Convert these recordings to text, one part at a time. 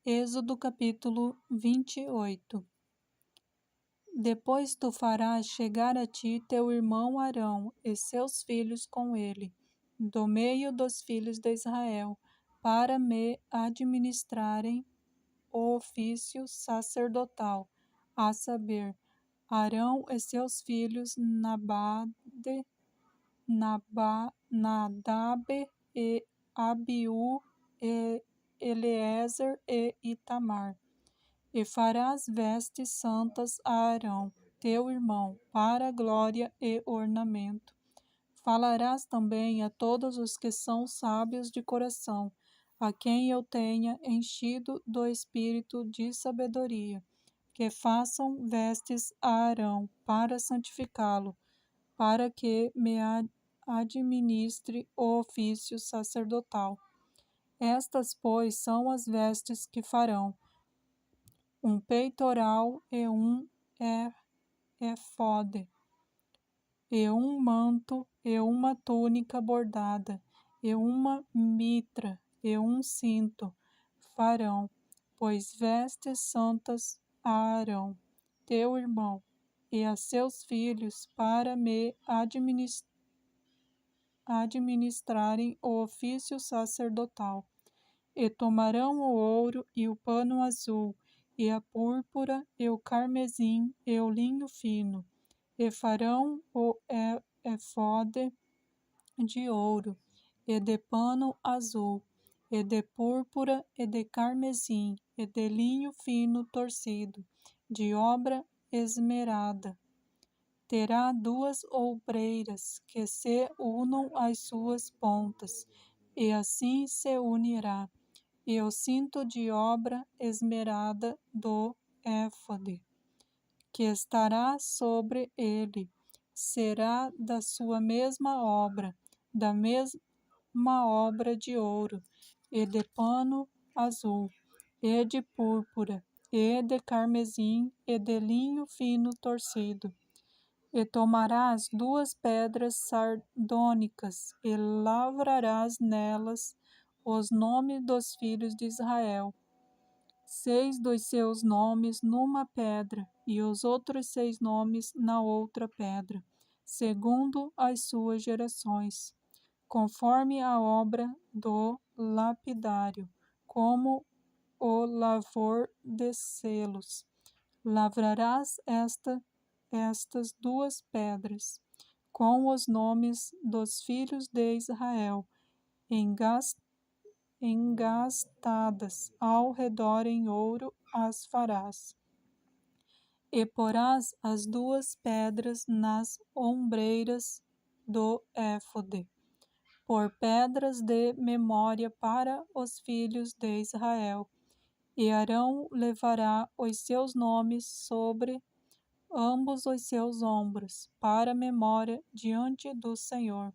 Êxodo capítulo 28. Depois tu farás chegar a ti teu irmão Arão e seus filhos com ele, do meio dos filhos de Israel, para me administrarem o ofício sacerdotal, a saber, Arão e seus filhos Nadab e Abiú e Eleazar e Itamar. E farás vestes santas a Arão, teu irmão, para glória e ornamento. Falarás também a todos os que são sábios de coração, a quem eu tenha enchido do espírito de sabedoria, que façam vestes a Arão, para santificá-lo, para que me administre o ofício sacerdotal. Estas, pois, são as vestes que farão: um peitoral e um éfode, e um manto, e uma túnica bordada, e uma mitra, e um cinto farão, pois vestes santas a Arão, teu irmão, e a seus filhos, para me administrarem o ofício sacerdotal. E tomarão o ouro e o pano azul, e a púrpura, e o carmesim, e o linho fino, e farão o éfode de ouro, e de pano azul, e de púrpura, e de carmesim, e de linho fino torcido, de obra esmerada. Terá 2 ombreiras que se unam às suas pontas, e assim se unirá. E o cinto de obra esmerada do éfode, que estará sobre ele, será da sua mesma obra, da mesma obra de ouro, e de pano azul, e de púrpura, e de carmesim, e de linho fino torcido. E tomarás 2 pedras sardônicas, e lavrarás nelas os nomes dos filhos de Israel, 6 dos seus nomes numa pedra, e os outros 6 nomes na outra pedra, segundo as suas gerações, conforme a obra do lapidário, como o lavor de selos. Lavrarás estas 2 pedras, com os nomes dos filhos de Israel, engastadas ao redor em ouro as farás. E porás as 2 pedras nas ombreiras do éfode, por pedras de memória para os filhos de Israel. E Arão levará os seus nomes sobre ambos os seus ombros, para memória diante do Senhor.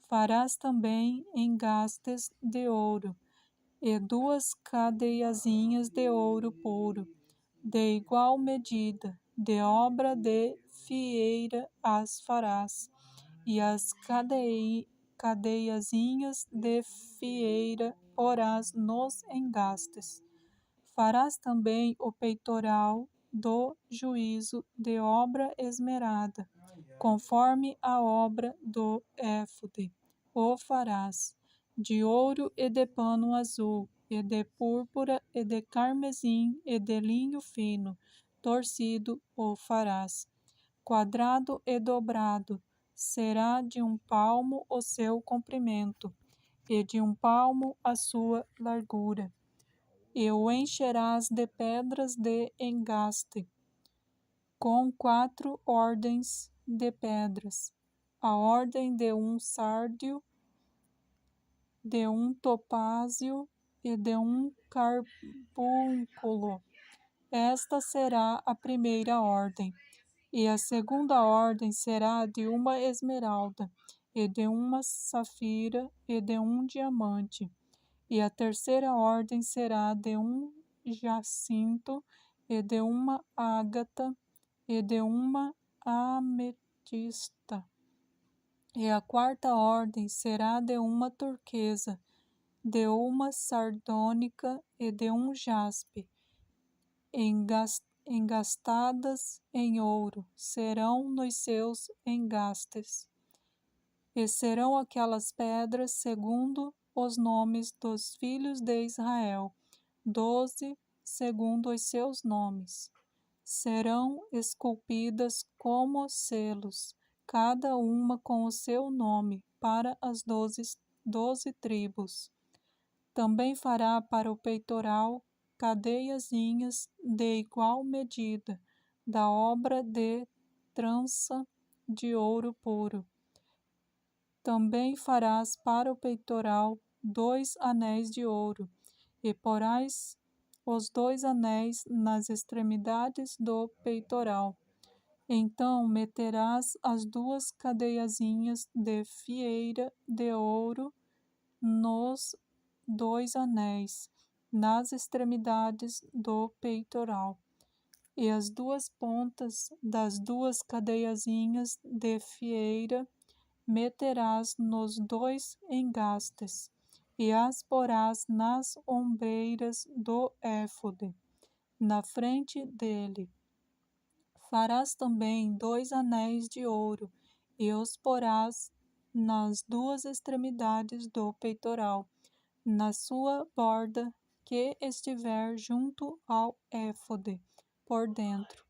Farás também engastes de ouro, e 2 cadeiazinhas de ouro puro, de igual medida, de obra de fieira as farás, e as cadeiazinhas de fieira porás nos engastes. Farás também o peitoral do juízo de obra esmerada, conforme a obra do éfode. O farás de ouro e de pano azul, e de púrpura, e de carmesim, e de linho fino, torcido o farás. Quadrado e dobrado, será de 1 palmo o seu comprimento, e de 1 palmo a sua largura. E o encherás de pedras de engaste, com 4 ordens de pedras, a ordem de um sárdio, de um topázio e de um carbúnculo. Esta será a primeira ordem. E a segunda ordem será de uma esmeralda, e de uma safira, e de um diamante. E a terceira ordem será de um jacinto, e de uma ágata, e de uma ametista. E a quarta ordem será de uma turquesa, de uma sardônica e de um jaspe, engastadas em ouro, serão nos seus engastes. E serão aquelas pedras segundo os nomes dos filhos de Israel, 12 segundo os seus nomes. Serão esculpidas como selos, cada uma com o seu nome, para as 12 tribos. Também fará para o peitoral cadeiazinhas de igual medida, da obra de trança de ouro puro. Também farás para o peitoral 2 anéis de ouro, e porás os 2 anéis nas extremidades do peitoral. Então meterás as 2 cadeiazinhas de fieira de ouro nos 2 anéis, nas extremidades do peitoral, e as 2 pontas das 2 cadeiazinhas de fieira meterás nos 2 engastes, e as porás nas ombreiras do éfode, na frente dele. Farás também 2 anéis de ouro, e os porás nas 2 extremidades do peitoral, na sua borda que estiver junto ao éfode, por dentro.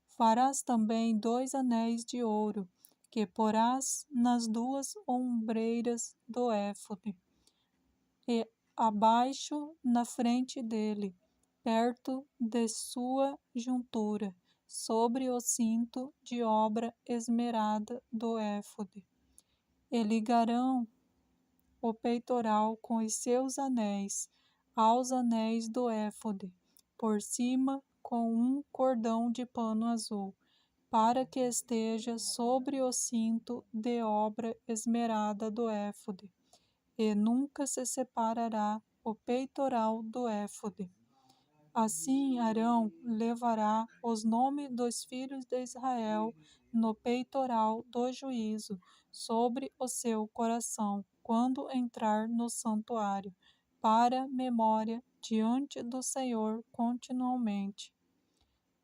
Farás também 2 anéis de ouro, que porás nas 2 ombreiras do éfode, e abaixo na frente dele, perto de sua juntura, sobre o cinto de obra esmerada do éfode. E ligarão o peitoral com os seus anéis aos anéis do éfode, por cima com um cordão de pano azul, para que esteja sobre o cinto de obra esmerada do éfode, e nunca se separará o peitoral do éfode. Assim Arão levará os nomes dos filhos de Israel no peitoral do juízo, sobre o seu coração, quando entrar no santuário, para memória diante do Senhor continuamente.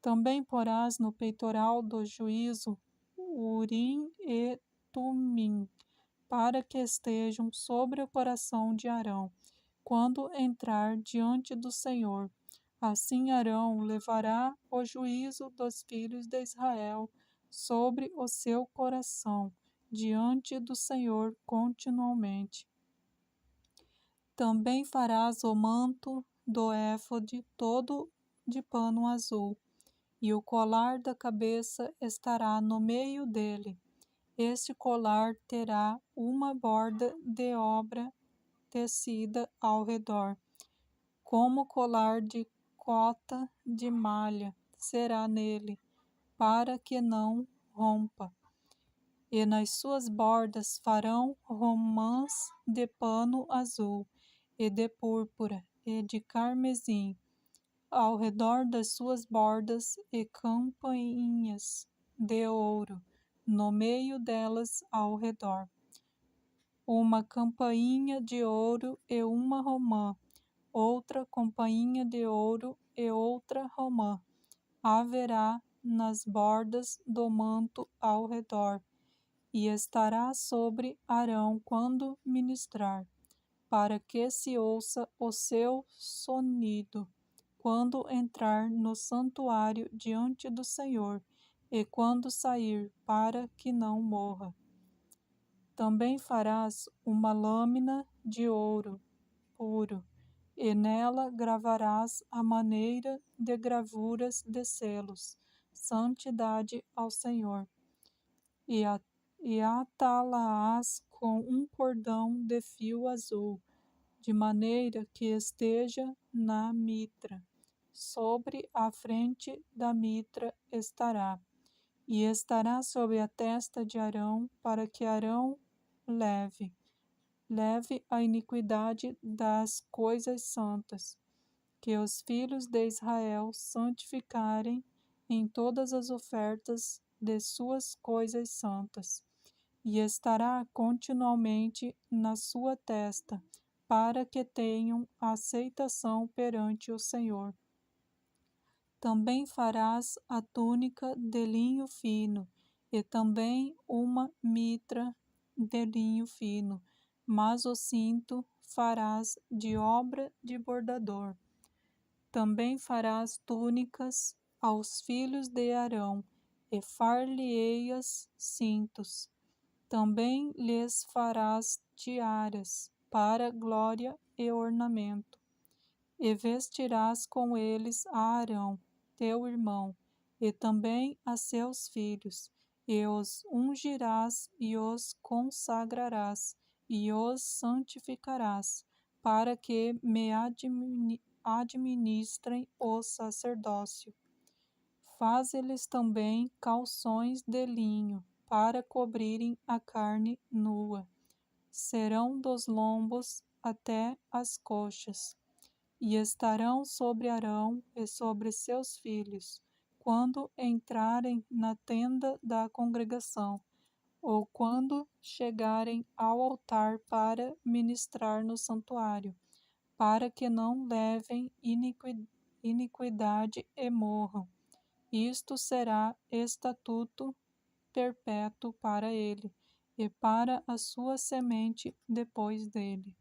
Também porás no peitoral do juízo Urim e Tumim, para que estejam sobre o coração de Arão, quando entrar diante do Senhor. Assim Arão levará o juízo dos filhos de Israel sobre o seu coração, diante do Senhor continuamente. Também farás o manto do éfode todo de pano azul, e o colar da cabeça estará no meio dele. Este colar terá uma borda de obra tecida ao redor, como colar de cota de malha será nele, para que não rompa. E nas suas bordas farão romãs de pano azul, e de púrpura, e de carmesim, ao redor das suas bordas, e campainhas de ouro no meio delas ao redor. Uma campainha de ouro e uma romã, outra campainha de ouro e outra romã haverá nas bordas do manto ao redor, e estará sobre Arão quando ministrar, para que se ouça o seu sonido quando entrar no santuário diante do Senhor, e quando sair, para que não morra. Também farás uma lâmina de ouro puro, e nela gravarás a maneira de gravuras de selos, santidade ao Senhor, e atá-la-ás com um cordão de fio azul, de maneira que esteja na mitra. Sobre a frente da mitra estará, e estará sobre a testa de Arão, para que Arão leve a iniquidade das coisas santas, que os filhos de Israel santificarem em todas as ofertas de suas coisas santas, e estará continuamente na sua testa, para que tenham aceitação perante o Senhor. Também farás a túnica de linho fino, e também uma mitra de linho fino, mas o cinto farás de obra de bordador. Também farás túnicas aos filhos de Arão, e far-lhe-eias cintos. Também lhes farás tiaras, para glória e ornamento. E vestirás com eles a Arão, teu irmão, e também a seus filhos, e os ungirás e os consagrarás, e os santificarás, para que me administrem o sacerdócio. Faze-lhes também calções de linho, para cobrirem a carne nua. Serão dos lombos até as coxas, e estarão sobre Arão e sobre seus filhos, quando entrarem na tenda da congregação, ou quando chegarem ao altar para ministrar no santuário, para que não levem iniquidade e morram. Isto será estatuto perpétuo para ele e para a sua semente depois dele.